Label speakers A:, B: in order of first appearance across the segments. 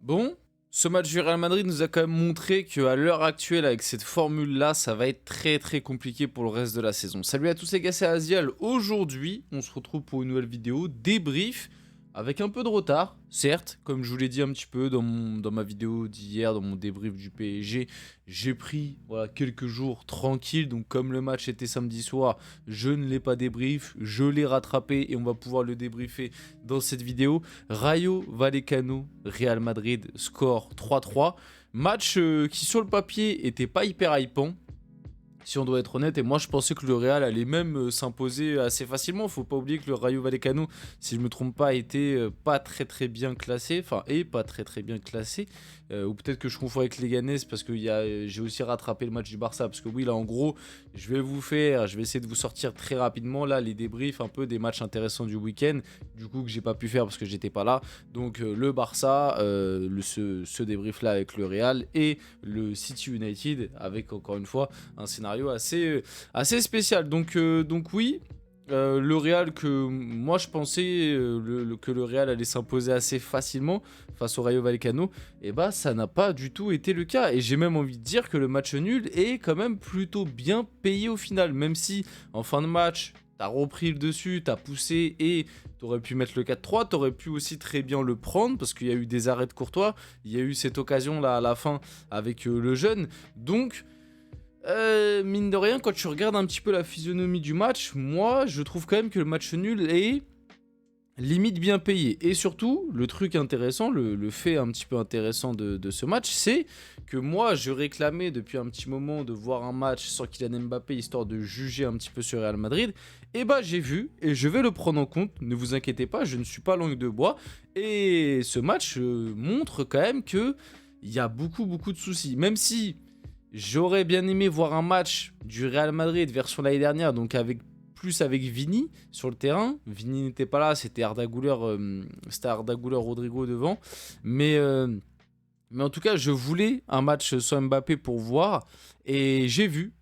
A: Bon, ce match du Real Madrid nous a quand même montré qu'à l'heure actuelle, avec cette formule-là, ça va être très très compliqué pour le reste de la saison. Salut à tous les gars, c'est Aziel. Aujourd'hui, on se retrouve pour une nouvelle vidéo débrief avec un peu de retard, certes, comme je vous l'ai dit un petit peu dans ma vidéo d'hier, dans mon débrief du PSG, j'ai pris voilà, quelques jours tranquilles, donc comme le match était samedi soir, je ne l'ai pas débrief, je l'ai rattrapé et on va pouvoir le débriefer dans cette vidéo. Rayo Vallecano, Real Madrid, score 3-3. Match qui sur le papier était pas hyper hypant, si on doit être honnête, et moi je pensais que le Real allait même s'imposer assez facilement. Faut pas oublier que le Rayo Vallecano, si je me trompe pas, était pas très bien classé, enfin est pas très bien classé, ou peut-être que je confonds avec Leganés parce que j'ai aussi rattrapé le match du Barça, parce que oui là en gros je vais essayer de vous sortir très rapidement là les débriefs un peu des matchs intéressants du week-end, du coup que j'ai pas pu faire parce que j'étais pas là. Donc le Barça, ce débrief là avec le Real et le City United avec encore une fois un scénario assez spécial. Donc oui, le Real que moi je pensais que le Real allait s'imposer assez facilement face au Rayo Vallecano, et bah ça n'a pas du tout été le cas. Et j'ai même envie de dire que le match nul est quand même plutôt bien payé au final, même si en fin de match t'as repris le dessus, t'as poussé et t'aurais pu mettre le 4-3, t'aurais pu aussi très bien le prendre parce qu'il y a eu des arrêts de Courtois, il y a eu cette occasion là à la fin avec le jeune. Donc mine de rien, quand tu regardes un petit peu la physionomie du match, moi, je trouve quand même que le match nul est limite bien payé. Et surtout, le truc intéressant, le fait un petit peu intéressant de ce match, c'est que moi, je réclamais depuis un petit moment de voir un match sans Kylian Mbappé, histoire de juger un petit peu sur Real Madrid. Et bah, j'ai vu, et je vais le prendre en compte, ne vous inquiétez pas, je ne suis pas langue de bois. Et ce match montre quand même que il y a beaucoup de soucis. Même si j'aurais bien aimé voir un match du Real Madrid version l'année dernière, donc avec Vini sur le terrain. Vini n'était pas là, c'était Arda Güler, Rodrigo devant. Mais, euh, mais en tout cas, je voulais un match sans Mbappé pour voir. Et j'ai vu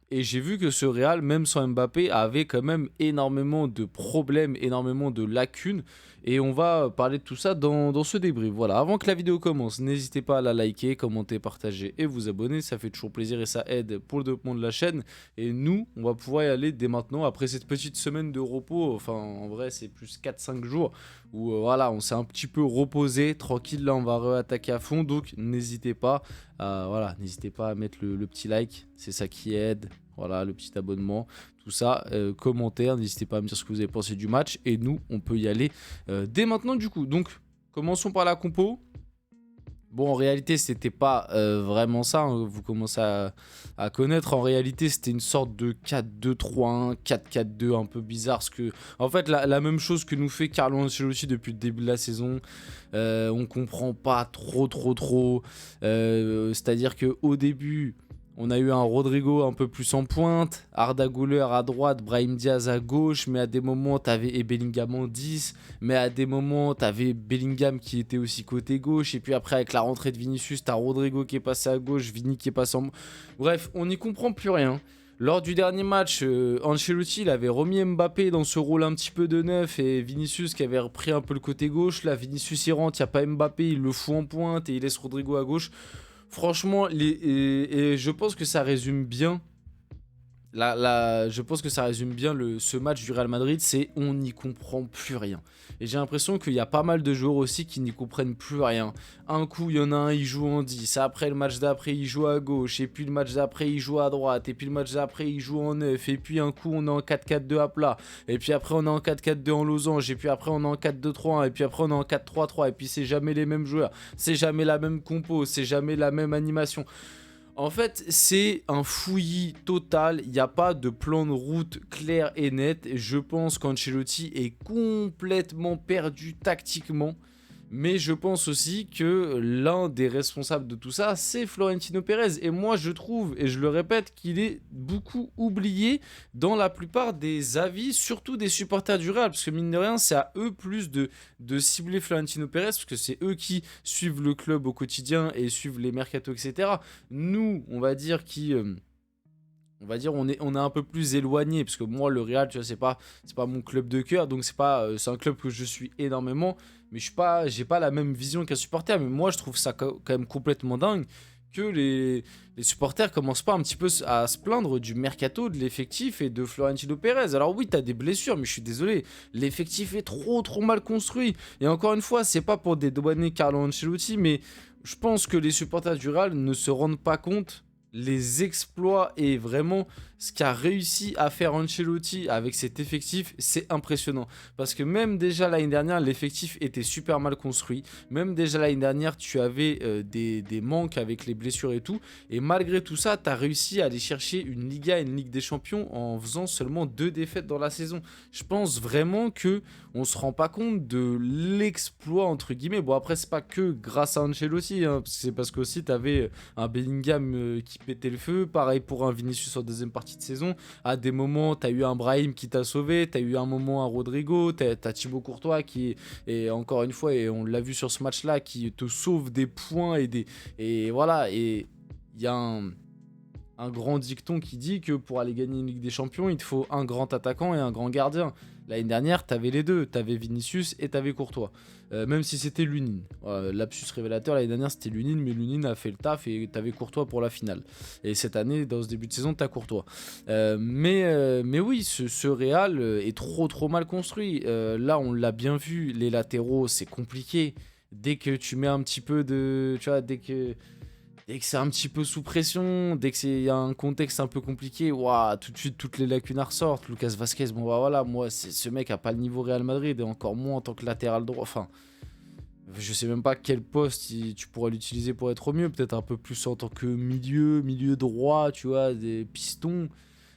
A: que ce Real, même sans Mbappé, avait quand même énormément de problèmes, énormément de lacunes. Et on va parler de tout ça dans ce débrief. Voilà, avant que la vidéo commence, n'hésitez pas à la liker, commenter, partager et vous abonner. Ça fait toujours plaisir et ça aide pour le développement de la chaîne. Et nous, on va pouvoir y aller dès maintenant, après cette petite semaine de repos. Enfin, en vrai, c'est plus 4-5 jours où voilà, on s'est un petit peu reposé, tranquille. Là, on va réattaquer à fond. Donc, n'hésitez pas à mettre le petit like, c'est ça qui aide. Voilà, le petit abonnement, tout ça, commentaire, n'hésitez pas à me dire ce que vous avez pensé du match. Et nous, on peut y aller dès maintenant du coup. Donc, commençons par la compo. Bon, en réalité, c'était pas vraiment ça, hein, vous commencez à connaître. En réalité, c'était une sorte de 4-2-3-1, 4-4-2 un peu bizarre. En fait, la même chose que nous fait Carlo Ancelotti depuis le début de la saison. On comprend pas trop. C'est-à-dire qu'au début, on a eu un Rodrigo un peu plus en pointe, Arda Güler à droite, Brahim Diaz à gauche, mais à des moments, t'avais Bellingham en 10, mais à des moments, t'avais Bellingham qui était aussi côté gauche, et puis après, avec la rentrée de Vinicius, t'as Rodrigo qui est passé à gauche, Vini qui est passé en... Bref, on n'y comprend plus rien. Lors du dernier match, Ancelotti il avait remis Mbappé dans ce rôle un petit peu de neuf et Vinicius qui avait repris un peu le côté gauche. Là, Vinicius il rentre, il n'y a pas Mbappé, il le fout en pointe et il laisse Rodrigo à gauche. Franchement, et je pense que ça résume bien. Je pense que ça résume bien ce match du Real Madrid, c'est on n'y comprend plus rien. Et j'ai l'impression qu'il y a pas mal de joueurs aussi qui n'y comprennent plus rien. Un coup, il y en a un, il joue en 10, après le match d'après, il joue à gauche, et puis le match d'après, il joue à droite, et puis le match d'après, il joue en 9, et puis un coup, on est en 4-4-2 à plat, et puis après, on est en 4-4-2 en losange, et puis après, on est en 4-2-3-1, et puis après, on est en 4-3-3, et puis c'est jamais les mêmes joueurs, c'est jamais la même compo, c'est jamais la même animation. En fait, c'est un fouillis total. Il n'y a pas de plan de route clair et net. Je pense qu'Ancelotti est complètement perdu tactiquement. Mais je pense aussi que l'un des responsables de tout ça, c'est Florentino Pérez. Et moi, je trouve, et je le répète, qu'il est beaucoup oublié dans la plupart des avis, surtout des supporters du Real. Parce que mine de rien, c'est à eux plus de cibler Florentino Pérez, parce que c'est eux qui suivent le club au quotidien et suivent les mercatos, etc. Nous, on va dire qui... on va dire, on est un peu plus éloigné, parce que moi, le Real, tu vois, c'est pas mon club de cœur, donc c'est un club que je suis énormément, mais j'ai pas la même vision qu'un supporter. Mais moi, je trouve ça quand même complètement dingue que les supporters commencent pas un petit peu à se plaindre du mercato, de l'effectif et de Florentino Pérez. Alors oui, t'as des blessures, mais je suis désolé, l'effectif est trop mal construit. Et encore une fois, c'est pas pour dédouaner Carlo Ancelotti, mais je pense que les supporters du Real ne se rendent pas compte les exploits et vraiment ce qu'a réussi à faire Ancelotti avec cet effectif, c'est impressionnant. Parce que même déjà l'année dernière, l'effectif était super mal construit. Même déjà l'année dernière, tu avais des manques avec les blessures et tout. Et malgré tout ça, tu as réussi à aller chercher une Liga et une Ligue des Champions en faisant seulement 2 défaites dans la saison. Je pense vraiment que on se rend pas compte de l'exploit entre guillemets. Bon après c'est pas que grâce à Ancelotti, hein, c'est parce qu'aussi tu avais un Bellingham qui pétait le feu. Pareil pour un Vinicius en deuxième partie de saison. À des moments, tu as eu un Brahim qui t'a sauvé. Tu as eu un moment un Rodrigo. Tu as Thibaut Courtois qui est encore une fois, et on l'a vu sur ce match-là, qui te sauve des points et voilà. Et il y a un grand dicton qui dit que pour aller gagner une Ligue des Champions, il te faut un grand attaquant et un grand gardien. L'année dernière, t'avais les deux. T'avais Vinicius et t'avais Courtois. Même si c'était Lunin. Lapsus révélateur, l'année dernière, c'était Lunin, mais Lunin a fait le taf et t'avais Courtois pour la finale. Et cette année, dans ce début de saison, t'as Courtois. Mais oui, ce Real est trop mal construit. Là, on l'a bien vu, les latéraux, c'est compliqué. Dès que tu mets un petit peu de... Tu vois, dès que c'est un petit peu sous pression, dès qu'il y a un contexte un peu compliqué, ouah, tout de suite toutes les lacunes ressortent. Lucas Vasquez, bon bah voilà, moi ce mec a pas le niveau Real Madrid et encore moins en tant que latéral droit. Enfin, je sais même pas quel poste tu pourrais l'utiliser pour être au mieux. Peut-être un peu plus en tant que milieu droit, tu vois, des pistons.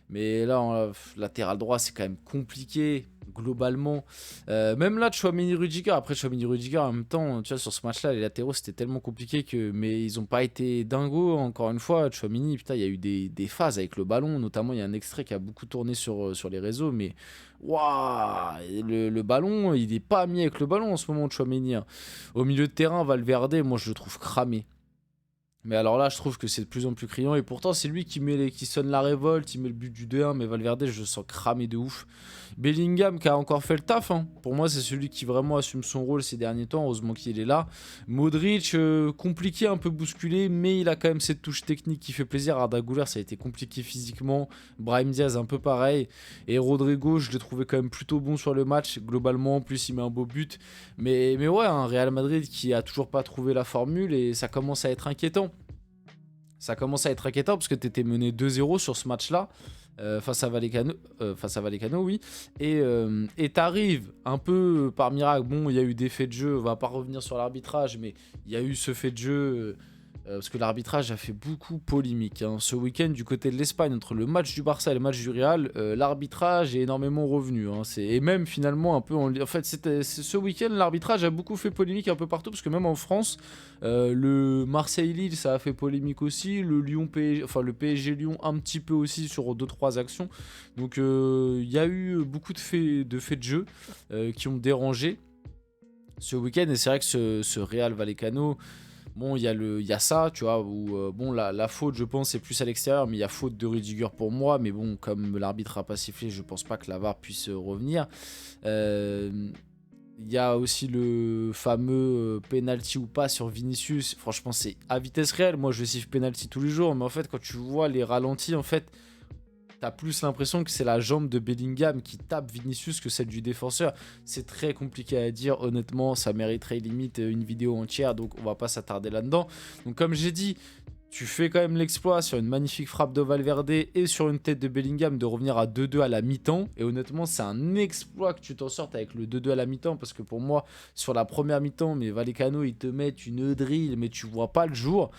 A: Mais là, en latéral droit, c'est quand même compliqué, globalement. Même là, Tchouaméni Rudiger, après Tchouaméni Rudiger, en même temps, tu vois, sur ce match-là, les latéraux, c'était tellement compliqué que. Mais ils ont pas été dingos, encore une fois. Tchouaméni, putain, il y a eu des phases avec le ballon, notamment, il y a un extrait qui a beaucoup tourné sur les réseaux, mais. Waouh, le ballon, il est pas mis avec le ballon en ce moment, Tchouaméni, hein. Au milieu de terrain, Valverde, moi, je le trouve cramé. Mais alors là, je trouve que c'est de plus en plus criant. Et pourtant, c'est lui qui sonne la révolte. Il met le but du 2-1. Mais Valverde, je le sens cramé de ouf. Bellingham qui a encore fait le taf, hein. Pour moi, c'est celui qui vraiment assume son rôle ces derniers temps. Heureusement qu'il est là. Modric, compliqué, un peu bousculé. Mais il a quand même cette touche technique qui fait plaisir. Arda Güler, ça a été compliqué physiquement. Brahim Diaz, un peu pareil. Et Rodrigo, je l'ai trouvé quand même plutôt bon sur le match. Globalement, en plus, il met un beau but. Mais ouais, un Real Madrid qui a toujours pas trouvé la formule. Et ça commence à être inquiétant. Ça commence à être inquiétant parce que tu étais mené 2-0 sur ce match-là face à Vallecano, oui. Et t'arrives un peu par miracle. Bon, il y a eu des faits de jeu, on va pas revenir sur l'arbitrage, mais il y a eu ce fait de jeu. Parce que l'arbitrage a fait beaucoup polémique, hein. Ce week-end, du côté de l'Espagne, entre le match du Barça et le match du Real, l'arbitrage est énormément revenu, hein. Et même finalement, un peu. En fait, ce week-end, l'arbitrage a beaucoup fait polémique un peu partout, parce que même en France, le Marseille-Lille, ça a fait polémique aussi. Le le PSG-Lyon, un petit peu aussi sur 2-3 actions. Donc, il y a eu beaucoup de faits de jeu qui ont dérangé ce week-end. Et c'est vrai que ce Real Vallecano. Bon, il y a ça, tu vois, où bon, la faute, je pense, c'est plus à l'extérieur, mais il y a faute de Rudiger pour moi. Mais bon, comme l'arbitre a pas sifflé, je pense pas que la VAR puisse revenir. Il y a aussi le fameux penalty ou pas sur Vinicius. Franchement, c'est à vitesse réelle. Moi, je siffle penalty tous les jours, mais en fait, quand tu vois les ralentis, en fait, t'as plus l'impression que c'est la jambe de Bellingham qui tape Vinicius que celle du défenseur. C'est très compliqué à dire, honnêtement, ça mériterait limite une vidéo entière, donc on va pas s'attarder là-dedans. Donc comme j'ai dit, tu fais quand même l'exploit sur une magnifique frappe de Valverde et sur une tête de Bellingham de revenir à 2-2 à la mi-temps. Et honnêtement, c'est un exploit que tu t'en sortes avec le 2-2 à la mi-temps, parce que pour moi, sur la première mi-temps, mais Vallecano, ils te mettent une drill, mais tu vois pas le jour.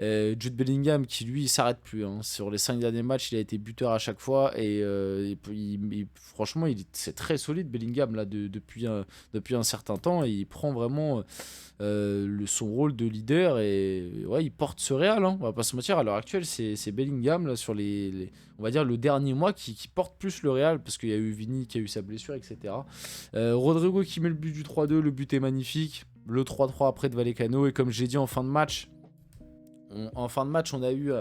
A: Jude Bellingham qui lui il s'arrête plus, hein. Sur les 5 derniers matchs il a été buteur à chaque fois et franchement c'est très solide Bellingham là depuis un certain temps, et il prend vraiment son rôle de leader et ouais, il porte ce Real, hein. On va pas se mentir, à l'heure actuelle c'est Bellingham là, sur on va dire le dernier mois qui porte plus le Real, parce qu'il y a eu Vini qui a eu sa blessure, etc. Rodrigo qui met le but du 3-2, le but est magnifique, le 3-3 après de Vallecano. Et comme j'ai dit en fin de match, on a eu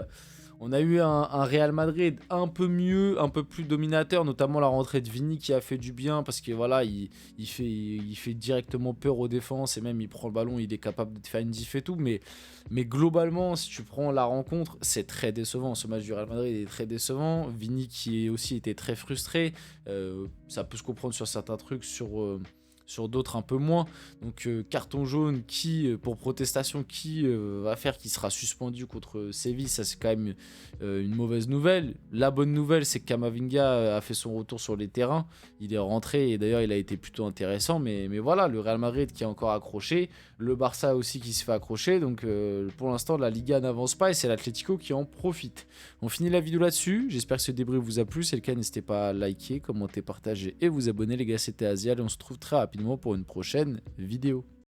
A: On a eu un Real Madrid un peu mieux, un peu plus dominateur, notamment la rentrée de Vini qui a fait du bien parce que voilà, il fait directement peur aux défenses et même il prend le ballon, il est capable de faire une diff et tout. Mais globalement, si tu prends la rencontre, c'est très décevant. Ce match du Real Madrid est très décevant. Vini qui aussi était très frustré, ça peut se comprendre sur certains trucs, sur d'autres un peu moins. Donc carton jaune qui, pour protestation, qui va faire qu'il sera suspendu contre Séville, ça c'est quand même une mauvaise nouvelle. La bonne nouvelle, c'est que Camavinga a fait son retour sur les terrains, il est rentré et d'ailleurs il a été plutôt intéressant, mais voilà, le Real Madrid qui est encore accroché, le Barça aussi qui se fait accrocher, donc pour l'instant la Liga n'avance pas et c'est l'Atlético qui en profite. On finit la vidéo là-dessus, j'espère que ce débrief vous a plu, c'est le cas, n'hésitez pas à liker, commenter, partager et vous abonner les gars, c'était Azial et on se retrouve très rapidement pour une prochaine vidéo.